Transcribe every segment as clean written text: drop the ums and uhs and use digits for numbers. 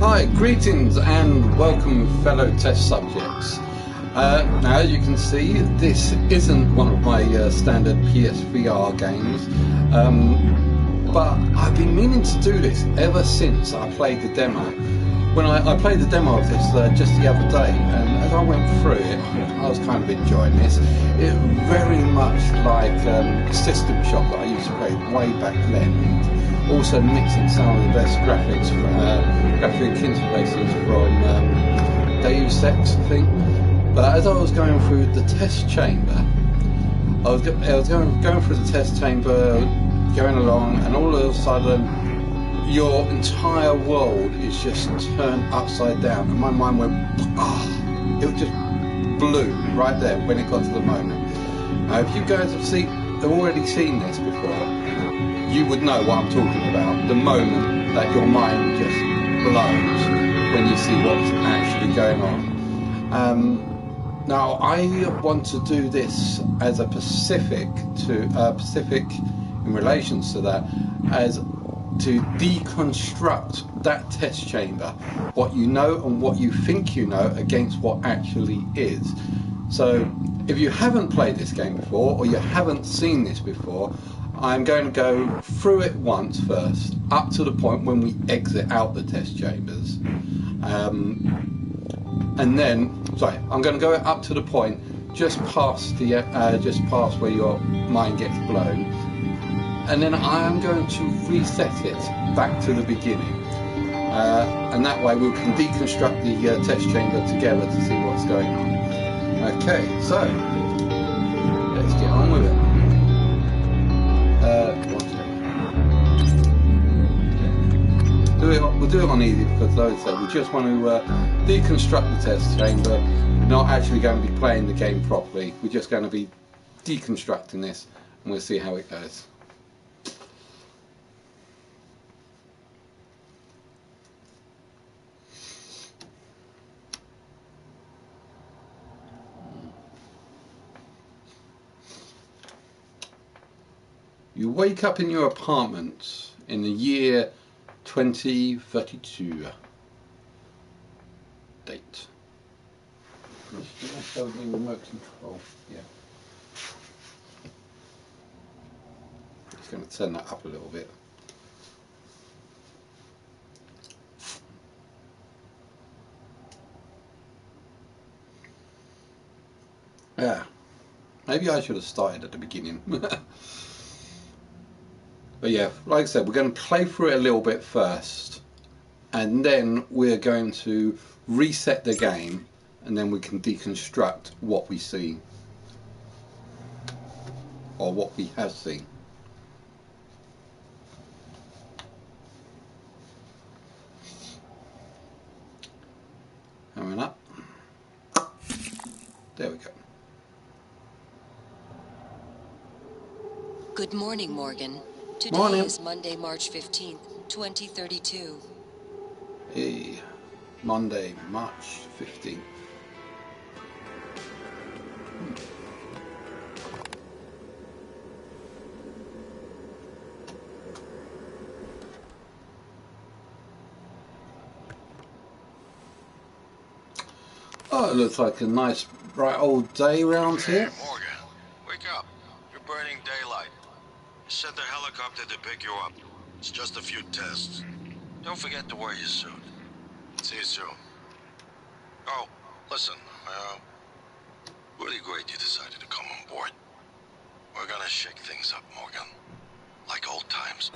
Hi, greetings and welcome fellow test subjects. Now as you can see, this isn't one of my standard PSVR games, but I've been meaning to do this ever since I played the demo. When I played the demo of this just the other day, and as I went through it, I was kind of enjoying this. It very much like System Shock that I used to play way back then. Also mixing some of the best graphic interfaces from Deus Ex, I think. But as I was going through the test chamber, I was going through the test chamber, going along, and all of a sudden, your entire world is just turned upside down, and my mind went, it just blew right there when it got to the moment. Now, if you guys have already seen this before, you would know what I'm talking about. The moment that your mind just blows when you see what's actually going on. Now, I want to do this as a Pacific in relations to that, as to deconstruct that test chamber, what you know and what you think you know against what actually is. So if you haven't played this game before, or you haven't seen this before, I'm going to go through it once first, up to the point when we exit out the test chambers, and then, I'm going to go up to the point just past where your mind gets blown, and then I am going to reset it back to the beginning, and that way we can deconstruct the test chamber together to see what's going on. Okay, so let's get on with it. We'll do it on easy because, like I said, we just want to deconstruct the test chamber. We're not actually going to be playing the game properly. We're just going to be deconstructing this, and we'll see how it goes. You wake up in your apartment in the year 2032. Date. Show me remote control. Yeah. Just going to turn that up a little bit. Yeah. Maybe I should have started at the beginning. But yeah, like I said, we're going to play through it a little bit first, and then we're going to reset the game, and then we can deconstruct what we see, or what we have seen. Coming up. There we go. Good morning, Morgan. Today is Monday, March 15th, 2032. Hey, Monday, March 15th. Oh, it looks like a nice bright old day around here. Hey, Morgan, wake up. You're burning daylight. Sent a helicopter to pick you up. It's just a few tests. Don't forget to wear your suit. See you soon. Oh, listen, really great you decided to come on board. We're gonna shake things up, Morgan. Like old times.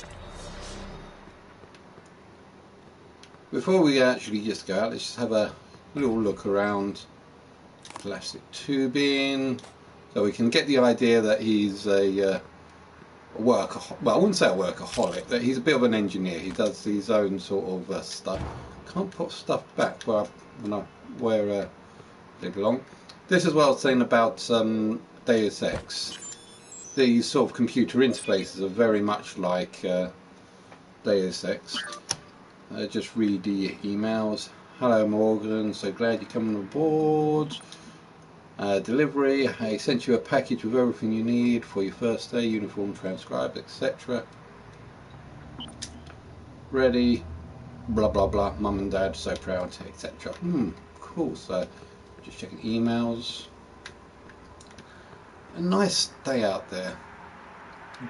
Before we actually just go out, let's just have a little look around. Plastic tubing, so we can get the idea that he's a workaholic. Well, I wouldn't say a workaholic, that he's a bit of an engineer. He does his own sort of stuff. Can't put stuff back where they belong. This is what I was saying about Deus Ex. These sort of computer interfaces are very much like Deus Ex. Just read the emails. Hello Morgan, so glad you're coming on board. Delivery, I sent you a package with everything you need for your first day, uniform transcribed, etc. Ready. blah blah blah, mum and dad, so proud, etc. Cool. So just checking emails. A nice day out there.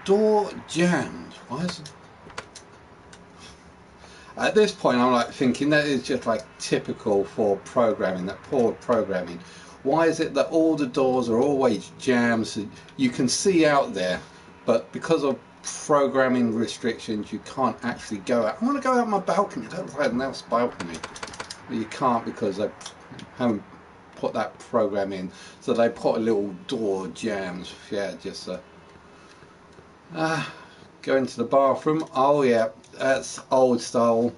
Door jammed. Why is it? At this point I'm like thinking that is just like typical for programming, that poor programming. Why is it that all the doors are always jammed so you can see out there, but because of programming restrictions you can't actually go out? I want to go out my balcony. I don't have a nice balcony. But you can't because they haven't put that program in. So they put a little door jams. Yeah, just go into the bathroom. Oh yeah, that's old style.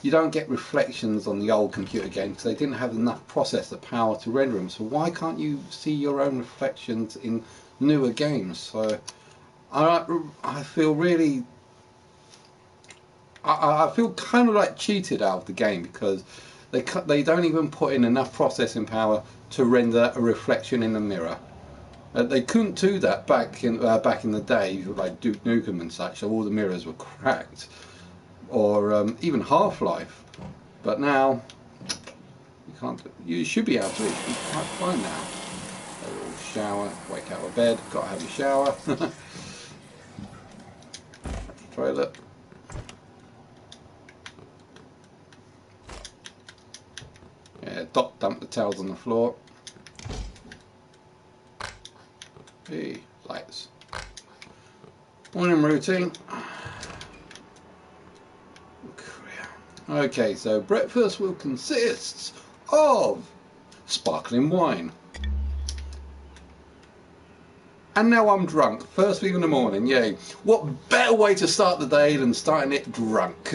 You don't get reflections on the old computer games because they didn't have enough processor power to render them. So why can't you see your own reflections in newer games? So I feel really, I feel kind of like cheated out of the game because they don't even put in enough processing power to render a reflection in the mirror. They couldn't do that back in the day, like Duke Nukem and such. So all the mirrors were cracked, or even Half-Life. But now you can't. You should be able to. It should be quite fine now. A little shower, wake out of bed. Got to have your shower. Toilet. Yeah, dump the towels on the floor. Hey, lights. Morning routine. Okay, so breakfast will consist of sparkling wine. And now I'm drunk. First thing in the morning, yay. What better way to start the day than starting it drunk?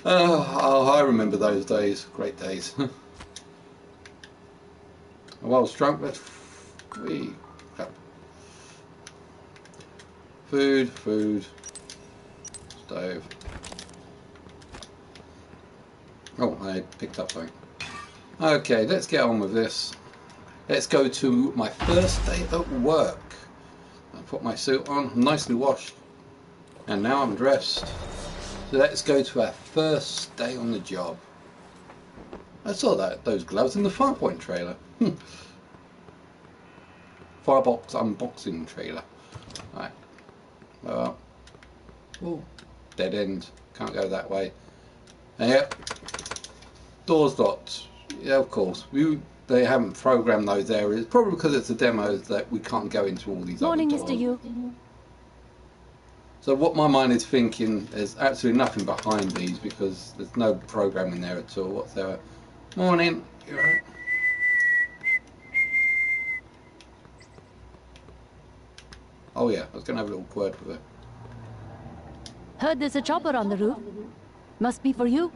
Oh, I remember those days. Great days. While I was drunk, let's food, stove. Oh, I picked up something. Okay, let's get on with this. Let's go to my first day at work. I put my suit on, nicely washed, and now I'm dressed. So let's go to our first day on the job. I saw those gloves in the Firepoint trailer. Firebox unboxing trailer. Right. Oh, dead end. Can't go that way. Yep. Doors locked. Yeah, of course. They haven't programmed those areas. Probably because it's a demo that we can't go into all these Morning, other doors. Mr. Yu. So what my mind is thinking, there's absolutely nothing behind these because there's no programming there at all whatsoever. Morning. You all right? Oh yeah, I was going to have a little word with her. Heard there's a chopper on the roof. Must be for you.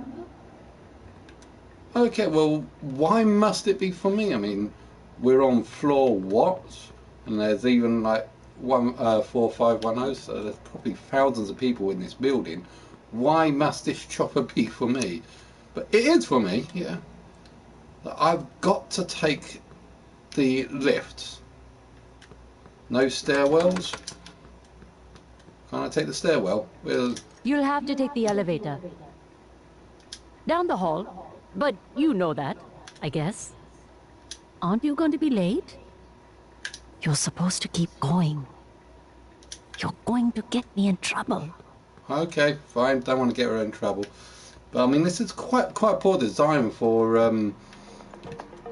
Okay, well, why must it be for me? I mean, we're on floor what? And there's even like 4510, so there's probably thousands of people in this building. Why must this chopper be for me? But it is for me, yeah. I've got to take the lifts. No stairwells. Can't I take the stairwell? Well, You'll have to take the elevator. Down the hall. But you know that, I guess. Aren't you going to be late? You're supposed to keep going. You're going to get me in trouble. okay, fine. Don't want to get her in trouble. But I mean, this is quite poor design for a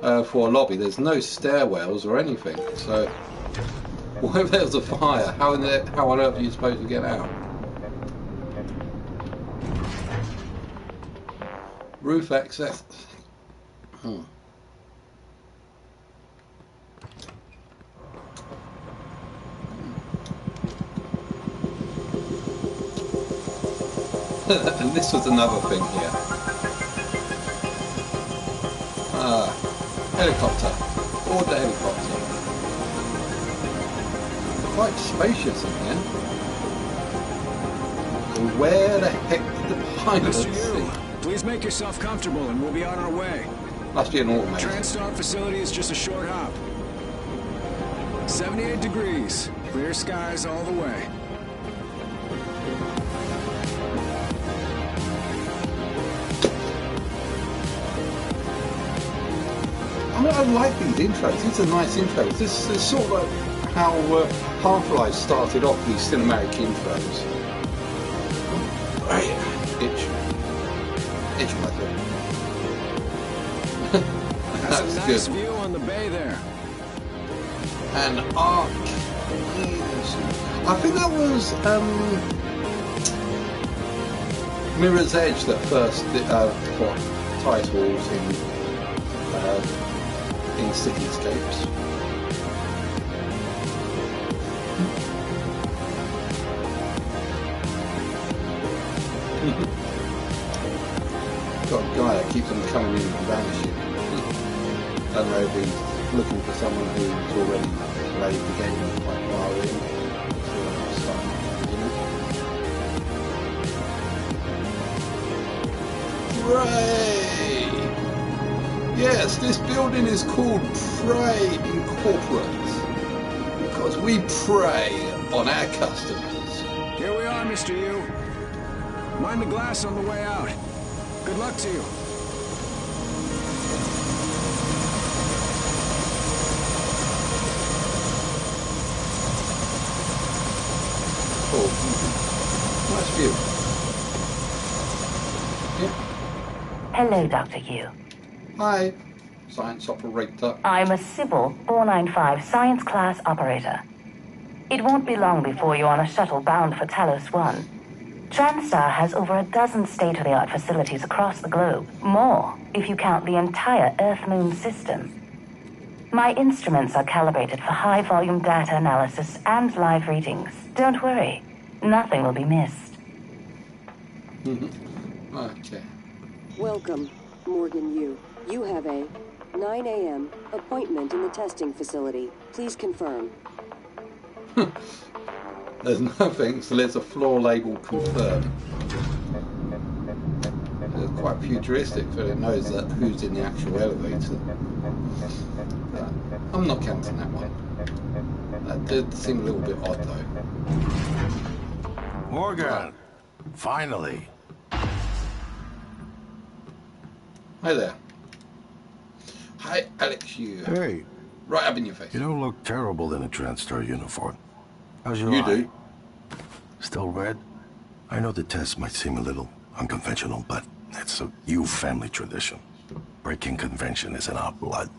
lobby. There's no stairwells or anything. So, what if there's a fire? How on earth are you supposed to get out? Roof access. And this was another thing here. Helicopter. Board the helicopter. Quite spacious in here. So where the heck did the pilot see? Please make yourself comfortable and we'll be on our way. Must be an automated. Transtar facility is just a short hop. 78 degrees. Clear skies all the way. I like these intros. These are nice intros. This is sort of like how Half-Life started off, these cinematic intros. Right, itch my thumb. That's That's a nice good. view on the bay there. And arcades. I think that was Mirror's Edge that first got titles in Cityscapes. Got a guy that keeps on coming in and vanishing. I don't know if he's looking for someone who's already played the game quite far in. Prey! Yes, this building is called Prey Incorporate because we prey on our customers. Here we are, Mr. Yu. Mind the glass on the way out. Good luck to you. Oh, nice view. Yeah. Hello, Dr. Yu. Hi, science operator. I'm a Sybil 495 science class operator. It won't be long before you're on a shuttle bound for Talos 1. TranStar has over a dozen state-of-the-art facilities across the globe. More, if you count the entire Earth-Moon system. My instruments are calibrated for high-volume data analysis and live readings. Don't worry, nothing will be missed. Okay. Welcome, Morgan Yu. You have a 9 a.m. appointment in the testing facility. Please confirm. There's nothing, so there's a floor label confirmed. It's quite futuristic, but it knows that who's in the actual elevator. I'm not counting that one. That did seem a little bit odd though. Morgan, finally. Hi there. Hi, Alex, you. Hey, Right up in your face. you don't look terrible in a TranStar uniform. How's your You eye? do. Still red? I know the test might seem a little unconventional, but it's a Yu family tradition. Breaking convention is in our blood.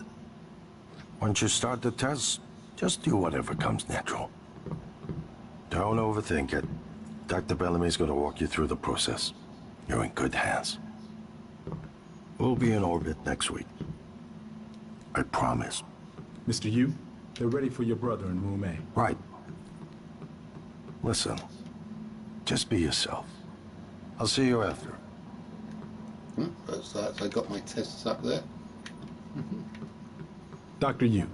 Once you start the test, just do whatever comes natural. Don't overthink it. Dr. Bellamy's going to walk you through the process. You're in good hands. We'll be in orbit next week. I promise. Mr. Yu, they're ready for your brother in room A. Right. Listen, just be yourself. I'll see you after. That's that. I got my tests up there. Dr. Yu,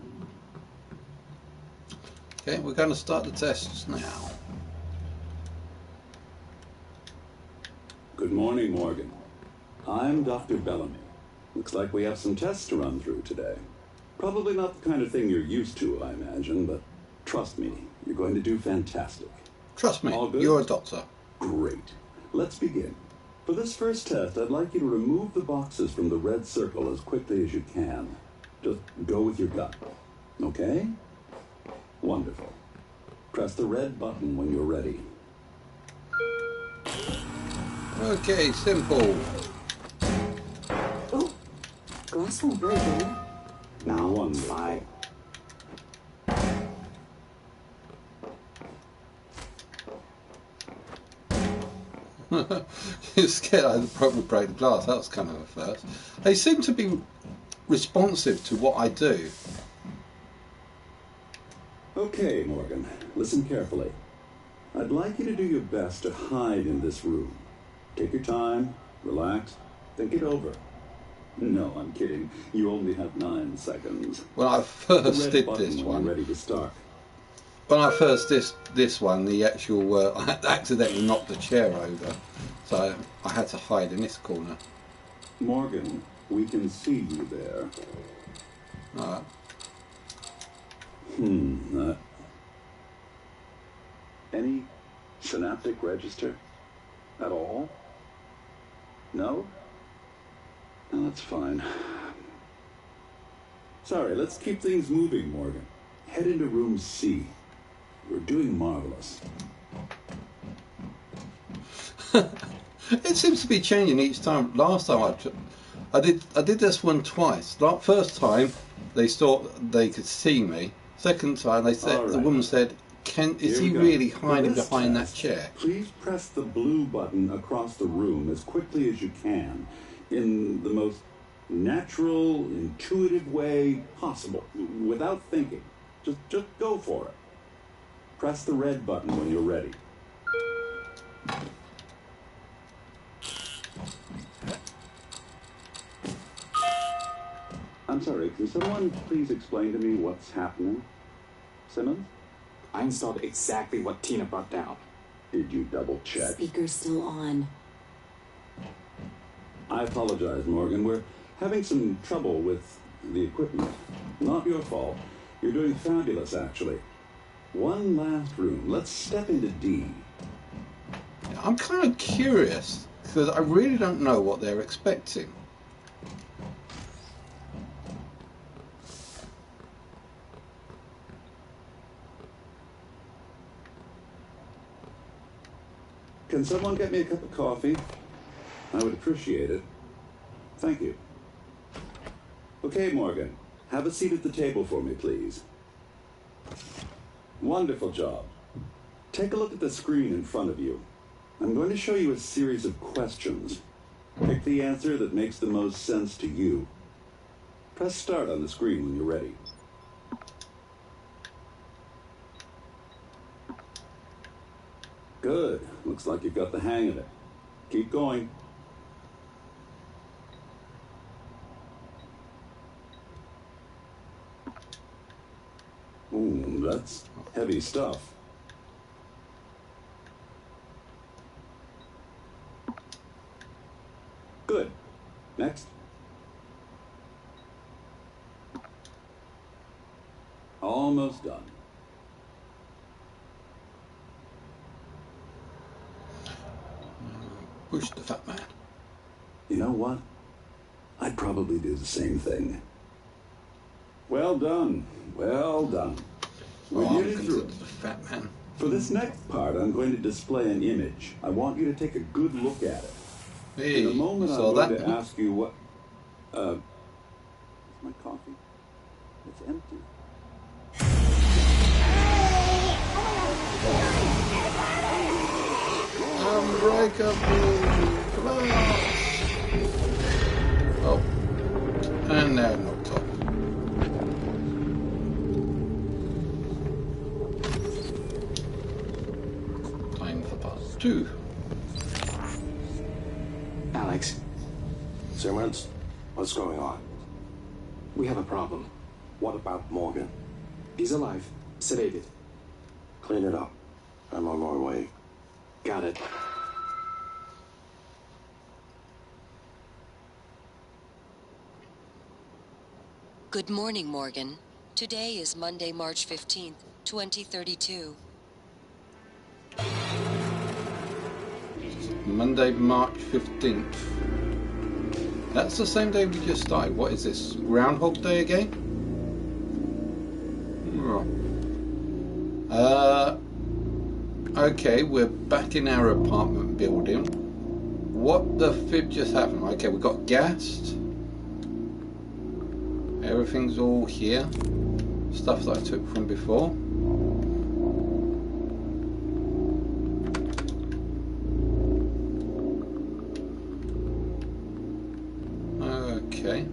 Okay, we're going to start the tests now. Good morning, Morgan. I'm Dr. Bellamy. Looks like we have some tests to run through today. Probably not the kind of thing you're used to, I imagine, but trust me, you're going to do fantastic. Trust me, All good? you're a doctor. Great. Let's begin. For this first test, I'd like you to remove the boxes from the red circle as quickly as you can. Just go with your gut. Okay? Wonderful. Press the red button when you're ready. Okay, simple. Oh, glass won't break, will it? Now one fine. You're scared I'd probably break the glass. That was kind of a first. They seem to be responsive to what I do. Okay, Morgan, listen carefully. I'd like you to do your best to hide in this room. Take your time, relax, think it over. No, I'm kidding. You only have 9 seconds. When I first did this when one, you're ready to start. when I first did this one, the actual I accidentally knocked the chair over, so I had to hide in this corner. Morgan, we can see you there. Alright. Any synaptic register at all? No? No, that's fine. Sorry, let's keep things moving, Morgan. Head into room C. You're doing marvelous. It seems to be changing each time. Last time I did this one twice. Like first time, they thought they could see me. Second time, they said the woman said, "Is he really hiding behind that chair?" Please press the blue button across the room as quickly as you can, in the most natural, intuitive way possible, without thinking. Just go for it. Press the red button when you're ready. I'm sorry, can someone please explain to me what's happening? Simmons? I installed exactly what Tina brought down. Did you double check? Speaker's still on. I apologize, Morgan. We're having some trouble with the equipment. Not your fault. You're doing fabulous, actually. One last room. Let's step into D. I'm kind of curious, because I really don't know what they're expecting. Can someone get me a cup of coffee? I would appreciate it. Thank you. Okay, Morgan. Have a seat at the table for me, please. Wonderful job. Take a look at the screen in front of you. I'm going to show you a series of questions. Pick the answer that makes the most sense to you. Press start on the screen when you're ready. Good. Looks like you've got the hang of it. Keep going. Ooh, that's heavy stuff. Good. Next. Almost done. Push the fat man. You know what? I'd probably do the same thing. Well done. Well done. We Oh, did it through. the fat man. For this next part, I'm going to display an image. I want you to take a good look at it. Hey, In a moment, I'm saw going that? to ask you what... is my coffee? It's empty. Unbreakable glass. Oh, and now knocked off. Time for part 2. Alex, Simmons, what's going on? we have a problem. What about Morgan? He's alive, sedated. Clean it up. I'm on my way. Got it. Good morning, Morgan. Today is Monday, March 15th, 2032. Monday, March 15th. That's the same day we just started. What is this? Groundhog Day again? Okay, we're back in our apartment building. What the fib just happened? Okay, we got gassed. Everything's all here. Stuff that I took from before. Okay.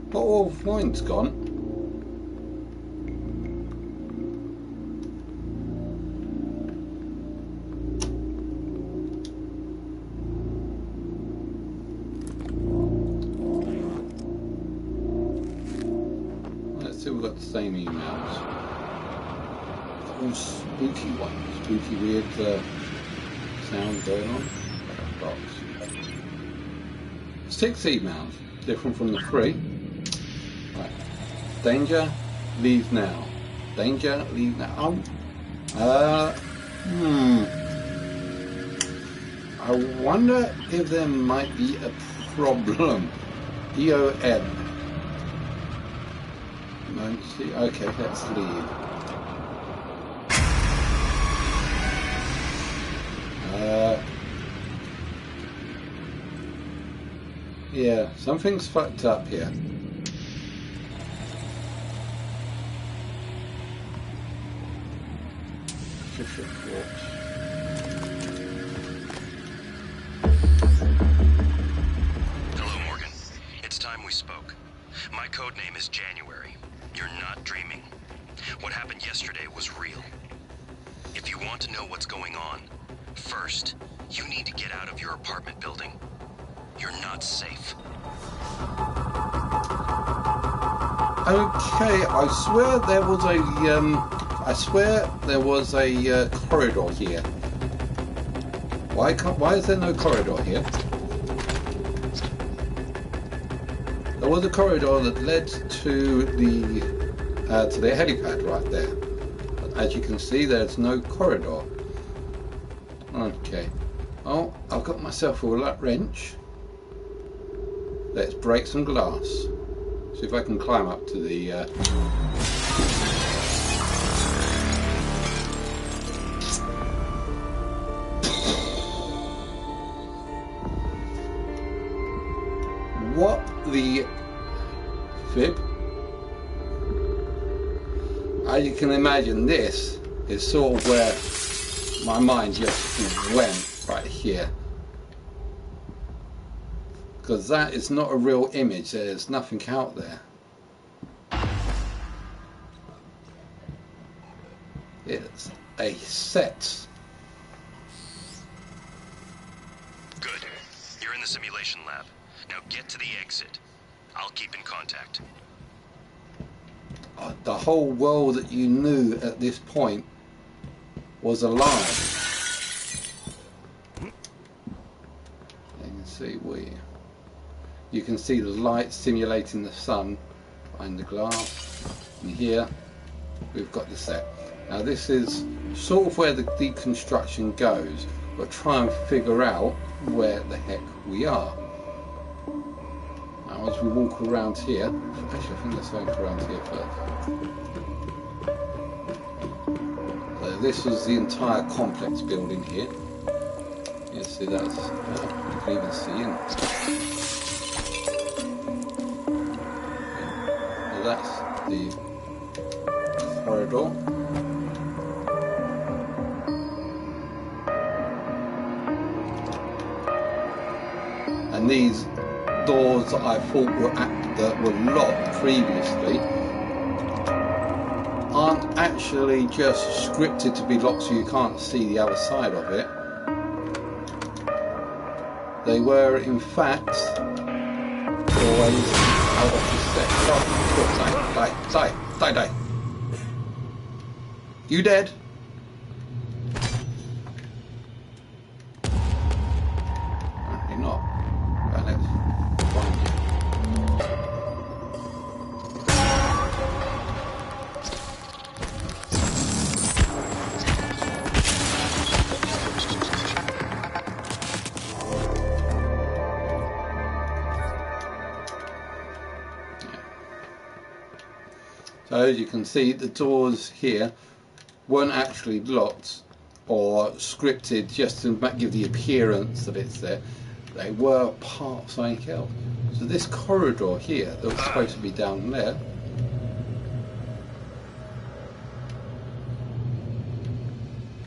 But all of mine's gone. Let's see, we've got the same emails. All spooky ones. Spooky weird sound going on. Box. 6 emails. Different from the 3. Right. Danger, leave now. Danger, leave now. I wonder if there might be a problem. EOM. Emergency. Okay, let's leave. Yeah, something's fucked up here. Hello, Morgan. It's time we spoke. My code name is January. You're not dreaming. What happened yesterday was real. If you want to know what's going on, first, you need to get out of your apartment building. You're not safe. Okay, I swear there was a corridor here. Why is there no corridor here? There was a corridor that led to the helipad right there. But as you can see, there's no corridor. Okay. Oh, I've got myself a wrench. Let's break some glass. See if I can climb up to the... What the fib? As you can imagine, this is sort of where my mind just went right here. Because that is not a real image, there's nothing out there. It's a set. Good. You're in the simulation lab. Now get to the exit. I'll keep in contact. The whole world that you knew at this point was a lie. You can see the light simulating the sun behind the glass. And here we've got the set. Now this is sort of where the deconstruction goes, but try and figure out where the heck we are. Now as we walk around here, actually I think let's walk around here first. So this is the entire complex building here. You see that's, you can even see in. That's the corridor. And these doors that I thought were locked previously aren't actually just scripted to be locked so you can't see the other side of it. They were in fact always out of the set. Die. You dead? Apparently not. Right, let's find you. So as you can see, the doors here weren't actually locked or scripted just to give the appearance that it's there. They were part of something else. So this corridor here that was supposed to be down there,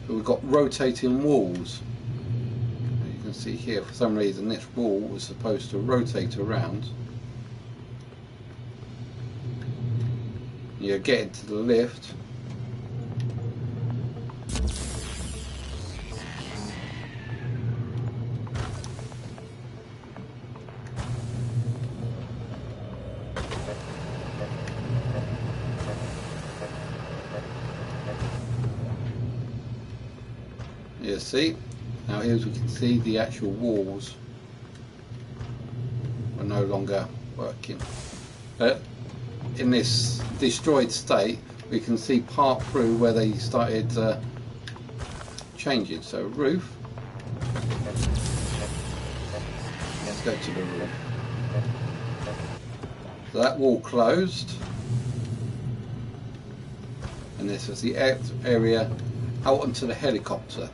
we've got rotating walls. You can see here, for some reason, this wall was supposed to rotate around. You're getting to the lift. You see, now here we can see the actual walls are no longer working. In this destroyed state, we can see part through where they started changing. So roof, let's go to the roof. So that wall closed. and this is the area out onto the helicopter.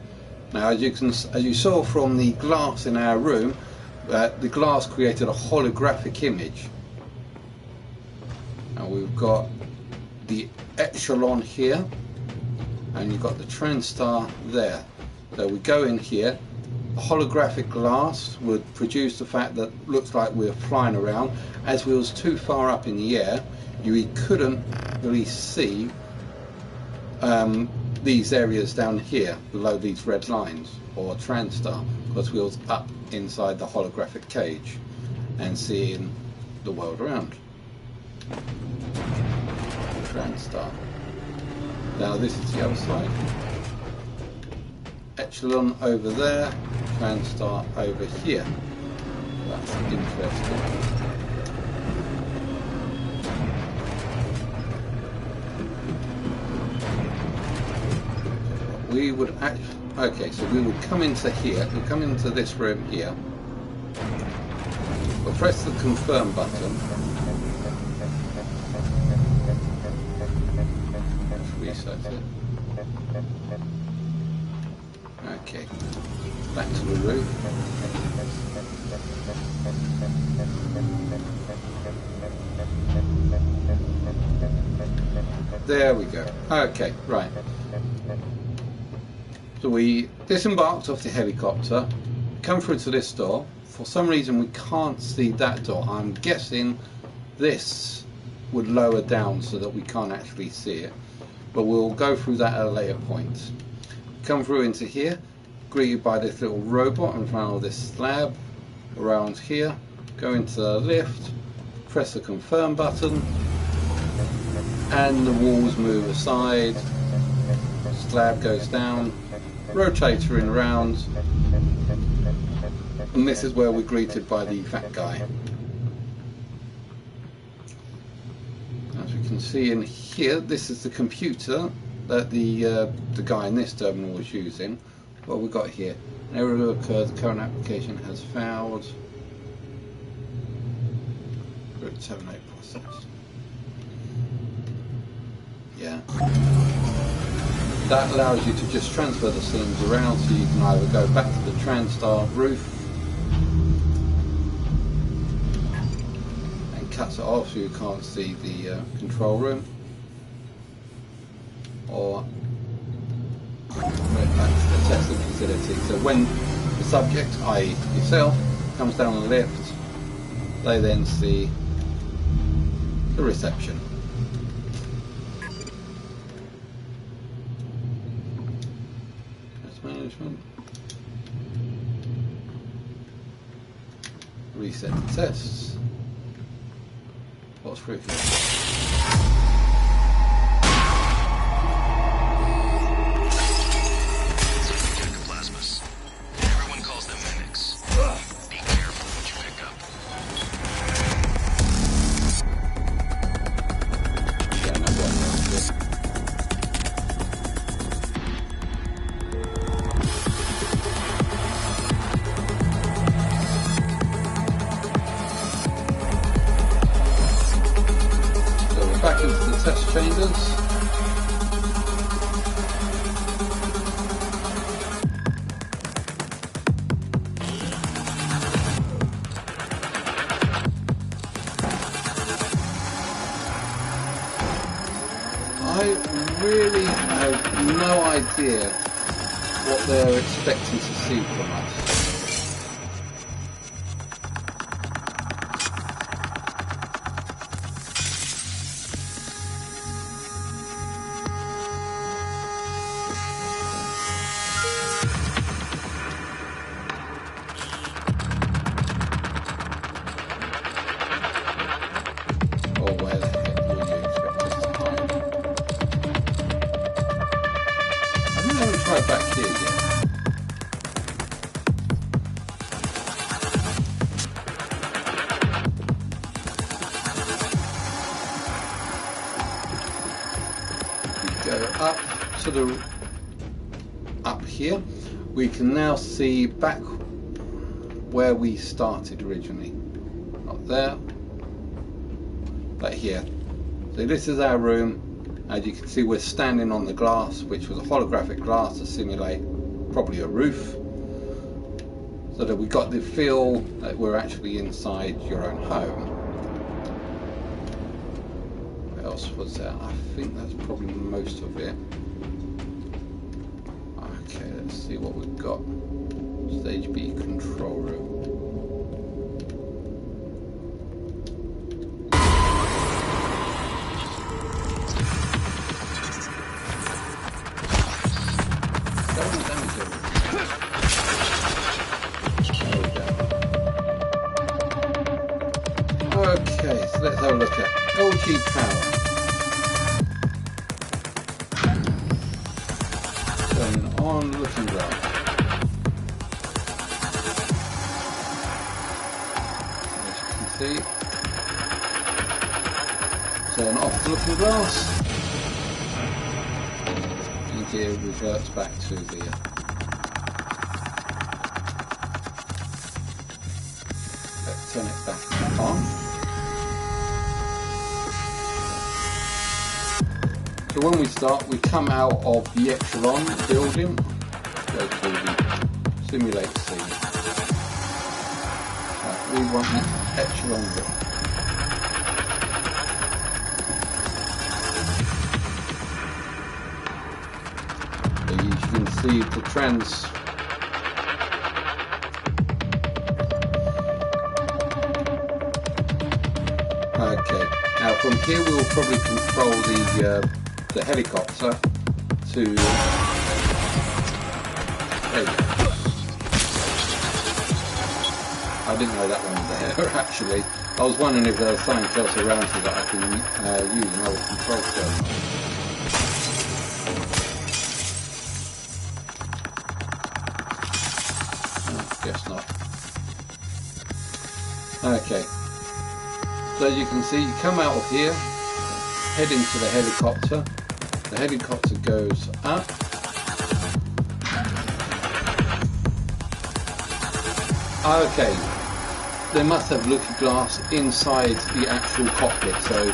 Now, as you saw from the glass in our room, the glass created a holographic image, and we've got the echelon here, and you've got the TranStar there. So we go in here. A holographic glass would produce the fact that looks like we're flying around. As we was too far up in the air, you couldn't really see these areas down here below these red lines, or TranStar, because we was up inside the holographic cage and seeing the world around. TranStar. Now this is the other side. Echelon over there, TranStar over here. That's interesting. We would actually, okay, so we would come into here, we'll come into this room here. We'll press the confirm button. Let's reset it. Okay, back to the roof. There we go. Okay, right. So we disembarked off the helicopter, come through to this door. For some reason we can't see that door. I'm guessing this would lower down so that we can't actually see it. But we'll go through that at a later point. Come through into here, greeted by this little robot in front of this slab. Around here, go into the lift, press the confirm button, and the walls move aside, slab goes down, rotating around, and this is where we're greeted by the fat guy. As we can see in here, this is the computer that the guy in this terminal was using. What we've got here, an error occurred, the current application has failed. Route 78 process. Yeah. That allows you to just transfer the scenes around, so you can either go back to the TranStar roof and cuts it off so you can't see the control room, or right back to the testing facility. So when the subject, i.e. yourself, comes down the lift, they then see the reception. Test management. Reset the tests. What's through here? Test chambers. I really have no idea what they're expecting to see from us. Back here again. We go up to the up here. We can now see back where we started originally. Not there, but here. So this is our room, As you can see, we're standing on the glass, which was a holographic glass to simulate probably a roof, so that we got the feel that we're actually inside your own home. What else was there? I think that's probably most of it. Okay, let's see what we've got. Stage B control room. Okay, so let's have a look at LG power. Turning on looking glass. As you can see, turn off the looking glass. And gear reverts back to the let's turn it back on. So when we start, we come out of the echelon building, go to the simulate scene. Right, we want the echelon building. So you can see the trends. Okay, now from here we will probably control the helicopter to there you go. I didn't know that one was there actually. I was wondering if there was something else around here that I can use another control terminal. Oh, guess not. Okay. So as you can see, you come out of here, head into the helicopter. The helicopter goes up. Okay, they must have looking glass inside the actual cockpit, so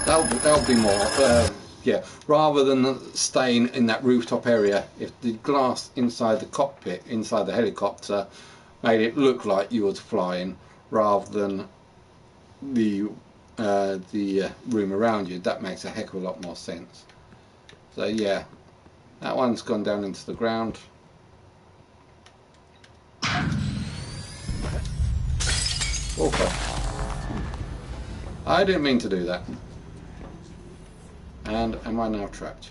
that'll be more. Yeah, rather than staying in that rooftop area, if the glass inside the cockpit, inside the helicopter, made it look like you was flying, rather than the room around you, that makes a heck of a lot more sense. So yeah, that one's gone down into the ground. Okay. I didn't mean to do that. And am I now trapped?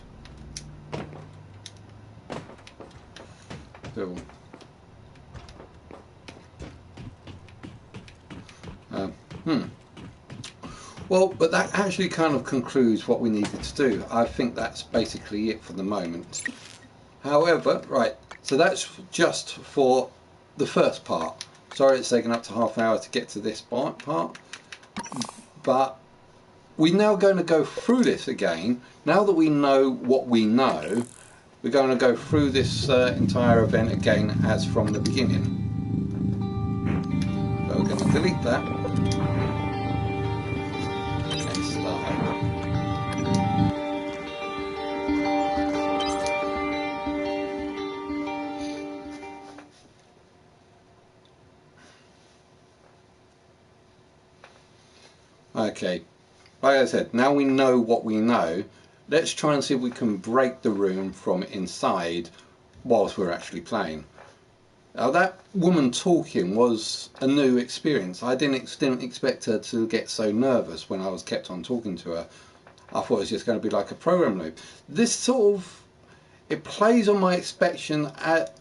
Cool. Well, but that actually kind of concludes what we needed to do. I think that's basically it for the moment. However, right, so that's just for the first part. Sorry it's taken up to half an hour to get to this part, but we're now going to go through this again. Now that we know what we know, we're going to go through this entire event again as from the beginning. So we're going to delete that. Okay, like I said, now we know what we know. Let's try and see if we can break the room from inside whilst we're actually playing. Now that woman talking was a new experience. I didn't expect her to get so nervous when I was kept on talking to her. I thought it was just going to be like a program loop. This sort of, it plays on my expectation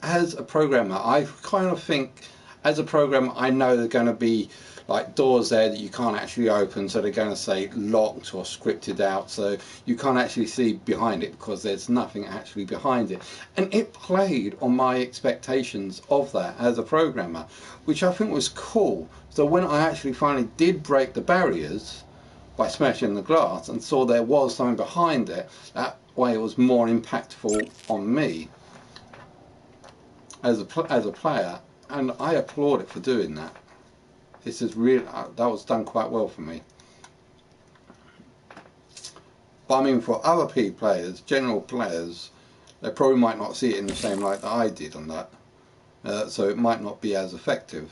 as a programmer. I kind of think as a programmer I know there are going to be like doors there that you can't actually open, so they're going to say locked or scripted out, so you can't actually see behind it because there's nothing actually behind it. And it played on my expectations of that as a programmer, which I think was cool. So when I actually finally did break the barriers by smashing the glass and saw there was something behind it, that way it was more impactful on me as a player, and I applaud it for doing that. This is really, that was done quite well for me. But I mean, for other players, general players, they probably might not see it in the same light that I did on that. So it might not be as effective,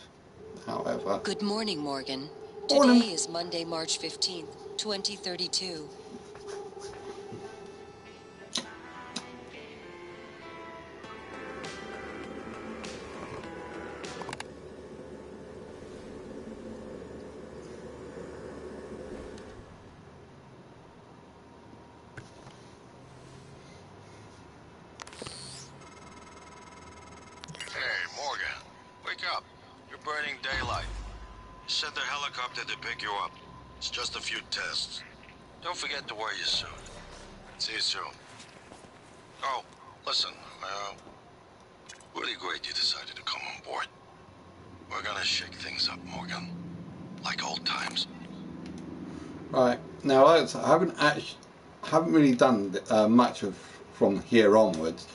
however. Good morning, Morgan. Morning. Today is Monday, March 15th, 2032. Hey, Morgan. Wake up. You're burning daylight. Send the helicopter to pick you up. It's just a few tests. Don't forget to wear your suit. See you soon. Oh, listen, really great you decided to come on board. We're gonna shake things up, Morgan. Like old times. Right, now I haven't really done much of from here onwards.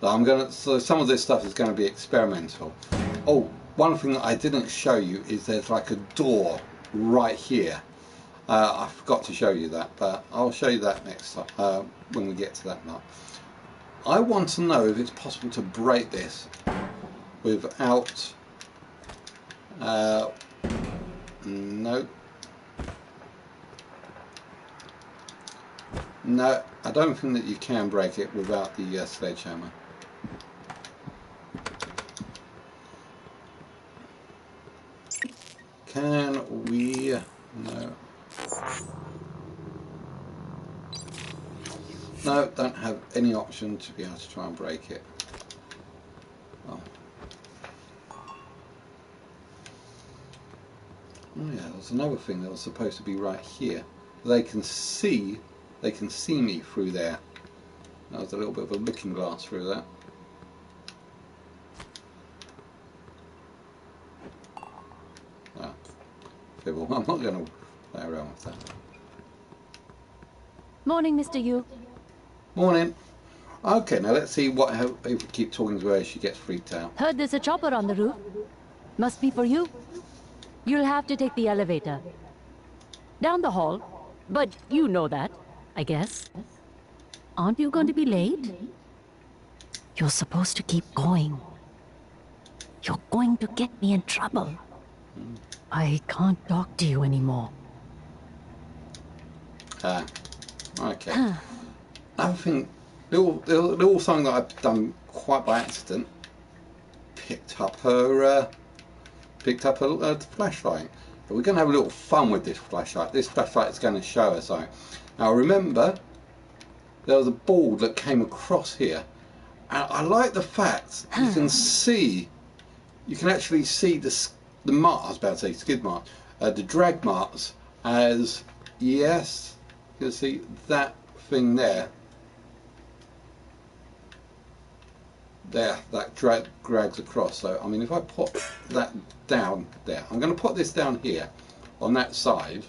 So some of this stuff is going to be experimental. Oh, one thing that I didn't show you is there's like a door right here. I forgot to show you that, but I'll show you that next time when we get to that part. I want to know if it's possible to break this without No, I don't think that you can break it without the sledgehammer. Can we? No. No, don't have any option to be able to try and break it. Oh. Oh yeah, there's another thing that was supposed to be right here. They can see me through there. That was a little bit of a looking glass through that. Ah, fibble. I'm not going to play around with that. Morning, Mr. Yu. Morning. Okay, now let's see if we keep talking to her, she gets freaked out. Heard there's a chopper on the roof. Must be for you. You'll have to take the elevator. Down the hall. But you know that, I guess. Aren't you going to be late? You're supposed to keep going. You're going to get me in trouble. I can't talk to you anymore. Okay. I think little something that I've done quite by accident. Picked up her flashlight. But we're going to have a little fun with this flashlight. This flashlight is going to show us something. Now remember, there was a ball that came across here, and I like the fact you can actually see the mark. I was about to say skid mark, the drag marks. As yes, you can see that thing there. That drags across. So I mean, if I put that down there, I'm going to put this down here on that side,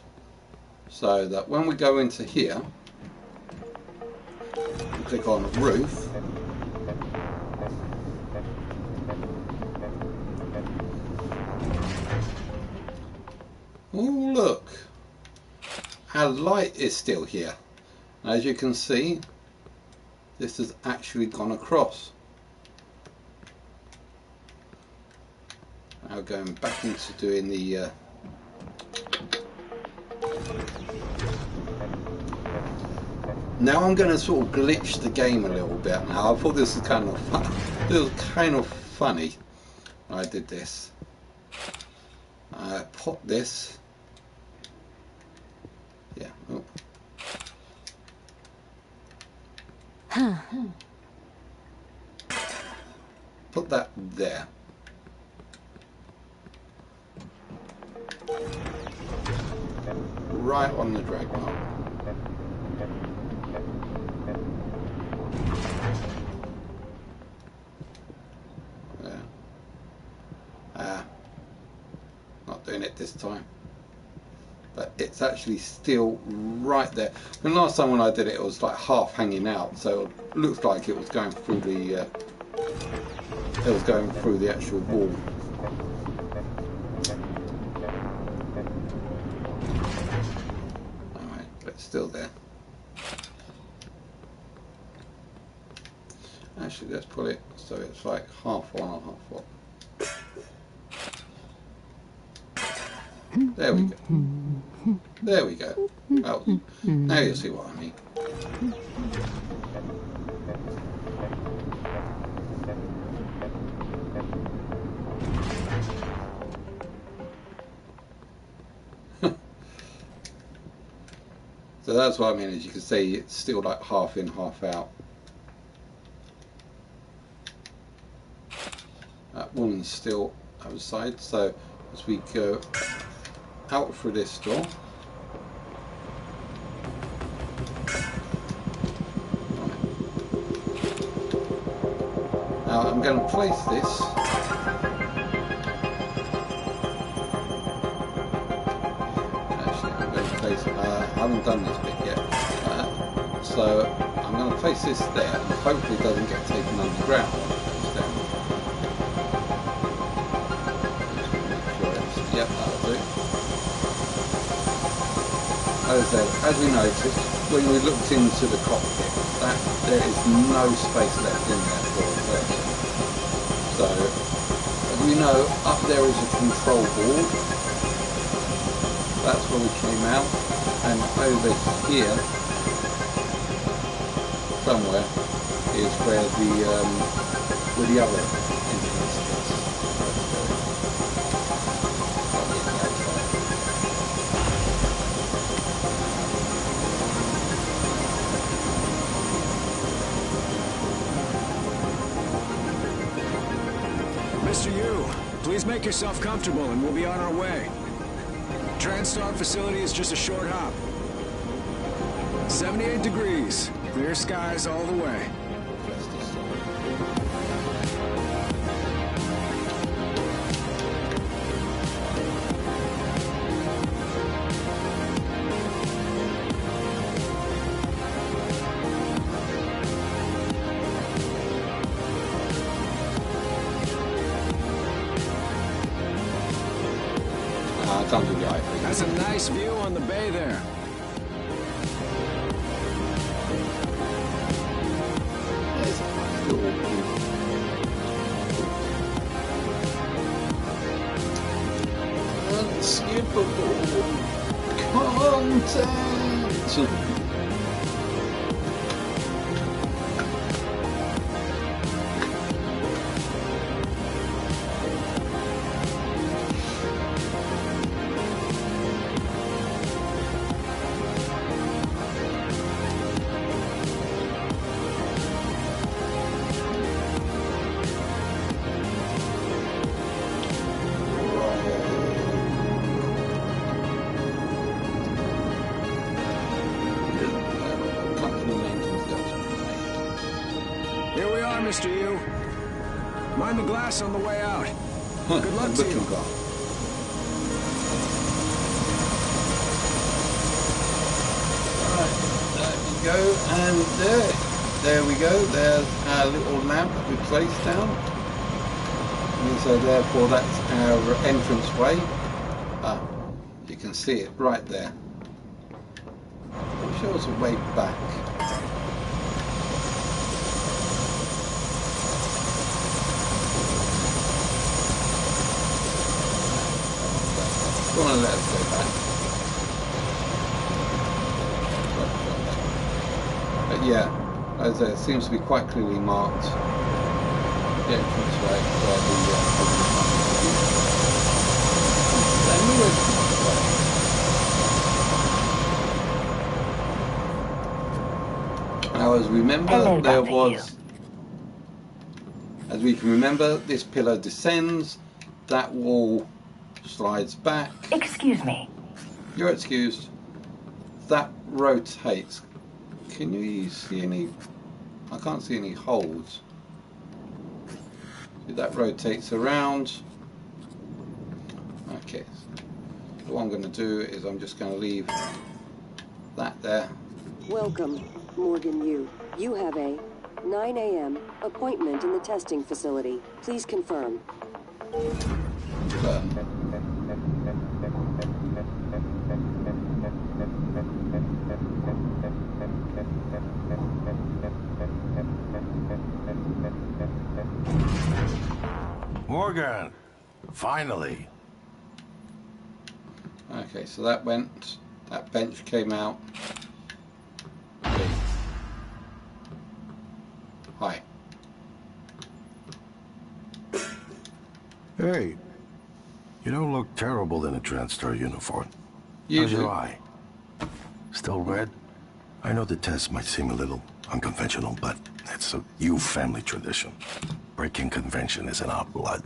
so that when we go into here, click on roof. Oh look, our light is still here. As you can see, this has actually gone across. Now going back into doing the now I'm going to sort of glitch the game a little bit. Now I thought this was kind of fun. It was kind of funny when I did this. I put this. Yeah. Oh. Put that there. Right on the drag mark. There. Not doing it this time. But it's actually still right there. And last time when I did it, it was like half hanging out, so it looks like it was going through the actual wall. Alright, but it's still there. Actually, let's put it so it's like half on and half off. There we go. There we go. Oh, now you'll see what I mean. So that's what I mean, as you can see, it's still like half in, half out. That woman's still outside, so as we go out through this door, now I'm going to place this I haven't done this bit yet, so I'm going to place this there and hopefully it doesn't get taken underground when it goes down. Yep, that'll do. As I said, as we noticed when we looked into the cockpit, that there is no space left in there for a person. So as we know, up there is a control board. That's where we came out, and over here somewhere is where the other entrance is. Mr. Yu, please make yourself comfortable and we'll be on our way. TranStar facility is just a short hop. 78 degrees. Clear skies all the way. That's a nice view on the bay there. Unskippable content. Mr. Yu. Mind the glass on the way out. Good luck to you. Right, there we go, and there we go. There's our little lamp that we placed down. And so therefore that's our entrance way. You can see it right there. It shows a way back. Go on and let us go back. But yeah, as I say, it seems to be quite clearly marked. The entrance way where the now, as we remember, there was, as we can remember, this pillar descends, that wall slides back. Excuse me. You're excused. That rotates. Can you see any? I can't see any holes. See, that rotates around. Okay. So what I'm going to do is I'm just going to leave that there. Welcome, Morgan Yu. You have a 9 a.m. appointment in the testing facility. Please confirm. Morgan! Finally! Okay, so that went. That bench came out. Okay. Hi. Hey, you don't look terrible in a TranStar uniform. You How's do. your eye? Still red? I know the test might seem a little unconventional, but it's a U family tradition. Breaking convention is in our blood.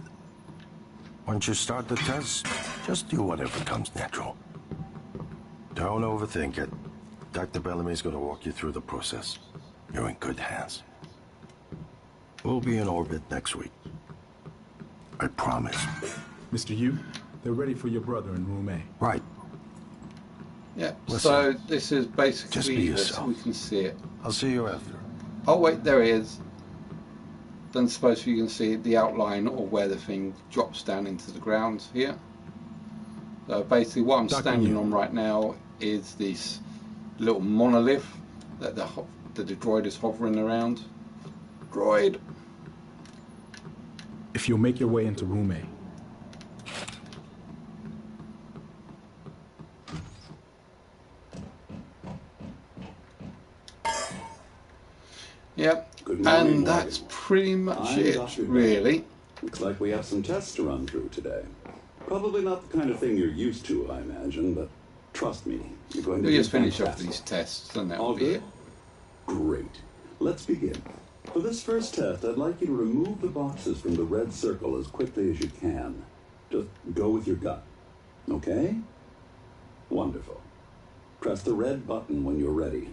Once you start the test, just do whatever comes natural. Don't overthink it. Dr. Bellamy's gonna walk you through the process. You're in good hands. We'll be in orbit next week. I promise. Mr. Yu, they're ready for your brother in room A. Right. Yeah, Listen, so this is just be basically yourself. we can see it. I'll see you after. Oh wait, there he is. Then suppose you can see the outline or where the thing drops down into the ground here. So basically what I'm standing on right now is this little monolith that the droid is hovering around. Droid! If you'll make your way into room A. Yep, Good morning, and that's Morgan. pretty much I'm it, Dr. really. Looks like we have some tests to run through today. Probably not the kind of thing you're used to, I imagine, but trust me, you're going to We'll do just finish off fantastic. these tests and that'll All be good? it. Great. Let's begin. For this first test, I'd like you to remove the boxes from the red circle as quickly as you can. Just go with your gut. Okay? Wonderful. Press the red button when you're ready.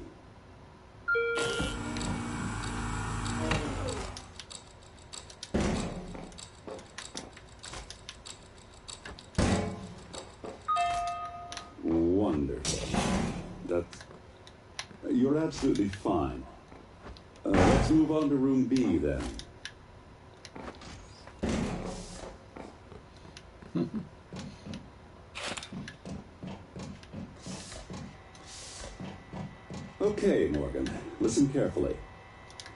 Wonderful. You're absolutely fine. Let's move on to room B then. Okay, Morgan, listen carefully.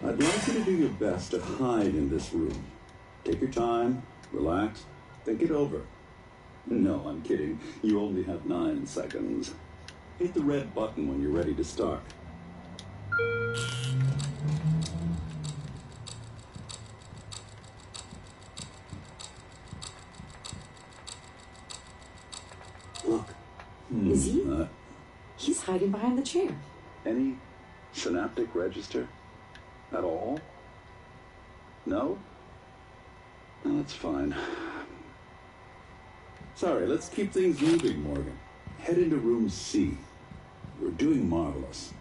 I'd like you to do your best to hide in this room. Take your time, relax, think it over. No, I'm kidding. You only have 9 seconds. Hit the red button when you're ready to start. Look. Is he? He's hiding behind the chair. Any synaptic register? At all? No? No, that's fine. Sorry, let's keep things moving, Morgan. Head into room C. You're doing marvelous.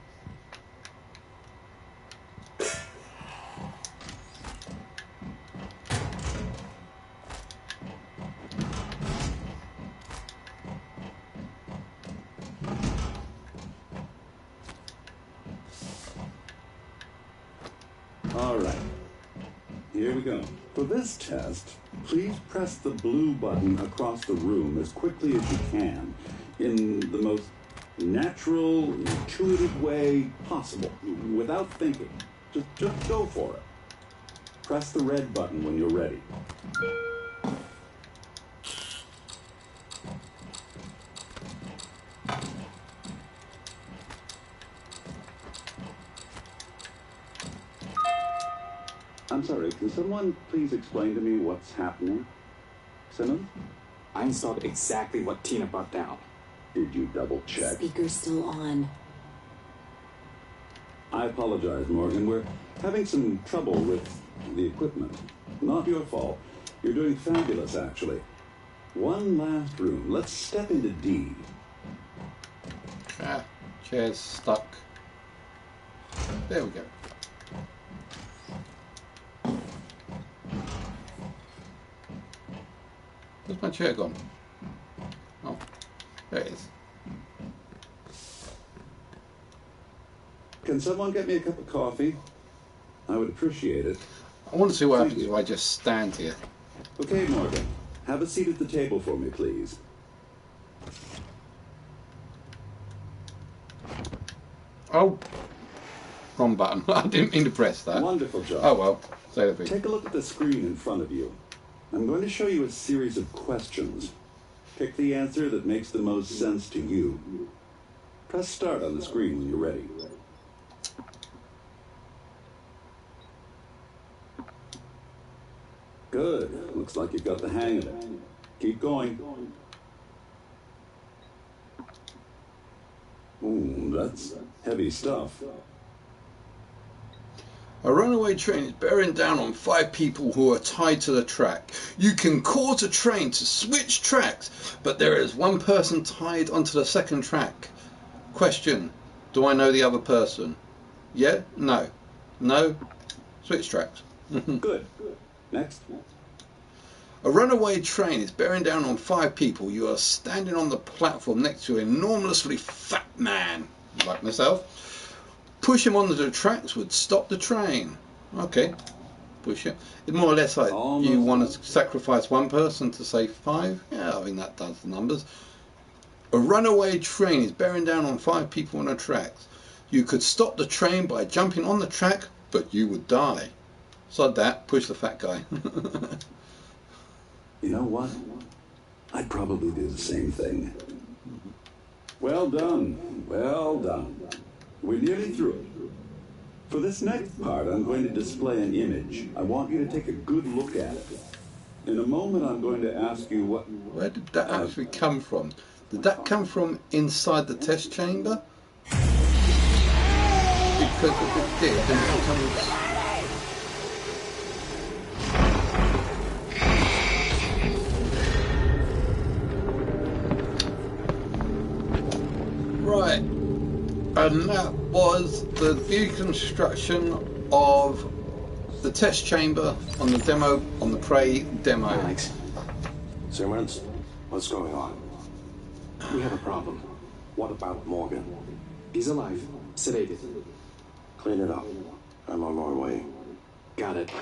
All right. Here we go. For this test, please press the blue button across the room as quickly as you can in the most natural, intuitive way possible, without thinking. Just go for it. Press the red button when you're ready. I'm sorry, can someone please explain to me what's happening? Simmons? I installed exactly what Tina brought down. Did you double check? Speaker's still on. I apologize, Morgan. We're having some trouble with the equipment. Not your fault. You're doing fabulous, actually. One last room. Let's step into D. Ah, chair's stuck. There we go. Where's my chair gone? Oh, there it is. Can someone get me a cup of coffee? I would appreciate it. I want to see what happens if I just stand here. Okay, Morgan. Have a seat at the table for me, please. Oh, wrong button. I didn't mean to press that. Wonderful job. Oh well, say the thing. Take a look at the screen in front of you. I'm going to show you a series of questions. Pick the answer that makes the most sense to you. Press start on the screen when you're ready. Good. Looks like you've got the hang of it. Keep going. Ooh, that's heavy stuff. A runaway train is bearing down on 5 people who are tied to the track. You can cause a train to switch tracks, but there is one person tied onto the second track. Question: do I know the other person? Yeah? No? No? Switch tracks. Good. Next. A runaway train is bearing down on 5 people. You are standing on the platform next to an enormously fat man, like myself. Push him onto the tracks would stop the train. Okay, push it. It's more or less like you want to sacrifice one person to save 5. Yeah, I think that does the numbers. A runaway train is bearing down on 5 people on the tracks. You could stop the train by jumping on the track, but you would die. Sod that, push the fat guy. You know what? I'd probably do the same thing. Well done. Well done. We're nearly through it. For this next part, I'm going to display an image. I want you to take a good look at it. In a moment, I'm going to ask you what... Where did that actually come from? Did that come from inside the test chamber? Because if it did, then it comes... Right, and that was the deconstruction of the test chamber on the demo, on the Prey demo. Alex. Simmons, what's going on? We have a problem. What about Morgan? He's alive, sedated. Clean it up. I'm on my way. Got it.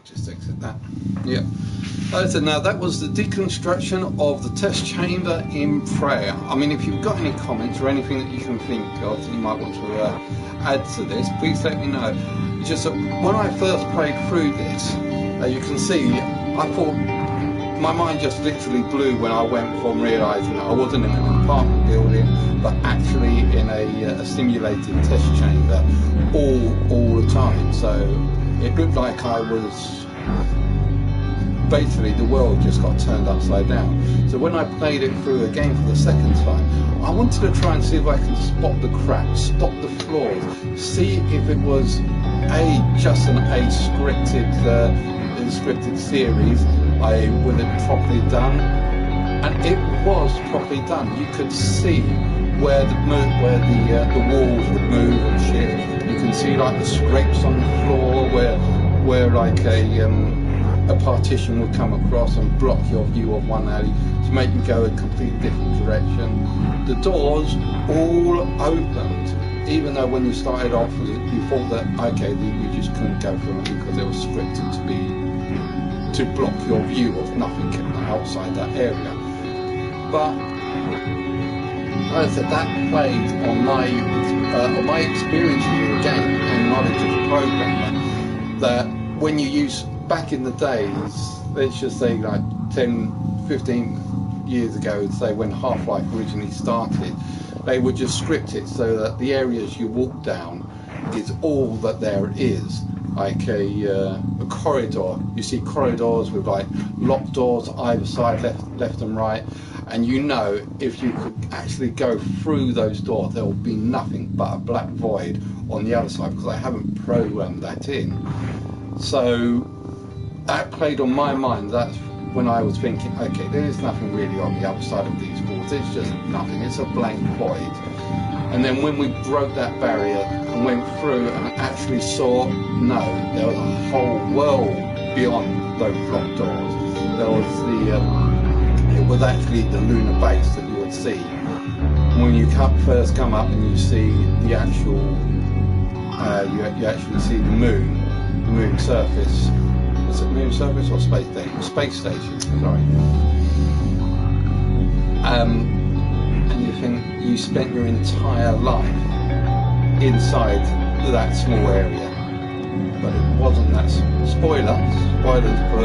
Just exit that. Yeah. So now that was the deconstruction of the test chamber in Prey. I mean, if you've got any comments or anything that you can think of that you might want to add to this, please let me know. It's just that when I first played through this, you can see, I thought my mind just literally blew when I went from realising that I wasn't in an apartment building, but actually in a simulated test chamber all the time. So it looked like I was basically, the world just got turned upside down. So when I played it through again for the second time, I wanted to try and see if I can spot the cracks, spot the flaws, see if it was just an scripted series, with it properly done, and it was properly done. You could see where the walls would move and shit. You can see like the scrapes on the floor where like a partition would come across and block your view of one alley to make you go a completely different direction. The doors all opened, even though when you started off you thought that okay, you just couldn't go through them because they were scripted to block your view of nothing outside that area. But as I said, that played on my experience with the game and knowledge of the programmer, that when you use back in the days, let's just say like 10, 15 years ago, say when Half-Life originally started, they would just script it so that the areas you walk down is all that there is. Like a corridor, you see corridors with like locked doors either side, left and right, and you know if you could actually go through those doors, there will be nothing but a black void on the other side, because I haven't programmed that in. So that played on my mind. That's when I was thinking, okay, there is nothing really on the other side of these walls, it's just nothing, it's a blank void. And then when we broke that barrier and went through and actually saw, no, there was a whole world beyond those locked doors. There was it was actually the lunar base that you would see. When you first come up and you see the actual, you actually see the moon surface. Was it moon surface or space station? Space station, sorry. and you think you spent your entire life inside that small area. But it wasn't that. Spoilers for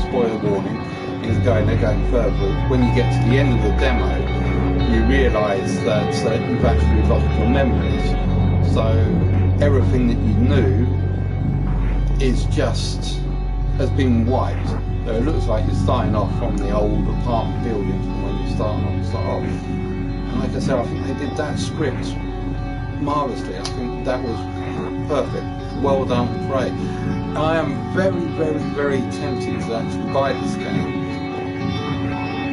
spoiler warning. They're going further. When you get to the end of the demo, you realise that you've actually lost your memories. So everything that you knew has been wiped. So it looks like you're starting off from the old apartment building from when you start off. And like I said, I think they did that script marvellously. I think that was perfect. Well done, Prey. I am very, very, very tempted to actually buy this game.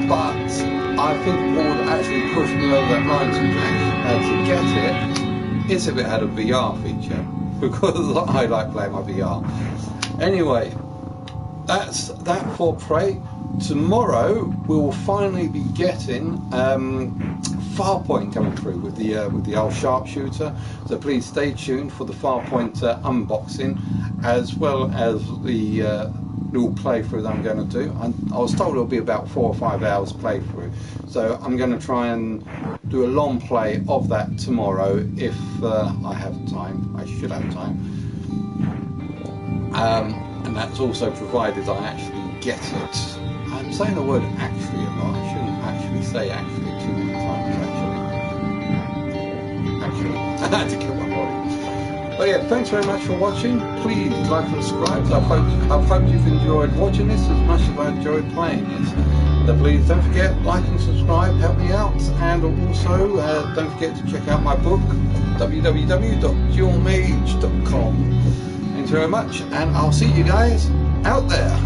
But I think what would actually push me over that line to get it is if it had a VR feature, because I like playing my VR. Anyway, that's that for Prey. Tomorrow we will finally be getting Farpoint coming through with the old sharpshooter. So please stay tuned for the Farpoint unboxing, as well as the little playthrough that I'm going to do. I was told it'll be about 4 or 5 hours playthrough, so I'm going to try and do a long play of that tomorrow if I have time. I should have time, and that's also provided I actually get it. I'm saying the word actually a lot. I shouldn't actually say actually too many times. Actually, I had to kill my body. But yeah, thanks very much for watching. Please like and subscribe. I hope you've enjoyed watching this as much as I enjoyed playing this. So please don't forget, like and subscribe, help me out, and also don't forget to check out my book, www.dualmage.com. Thanks very much, and I'll see you guys out there.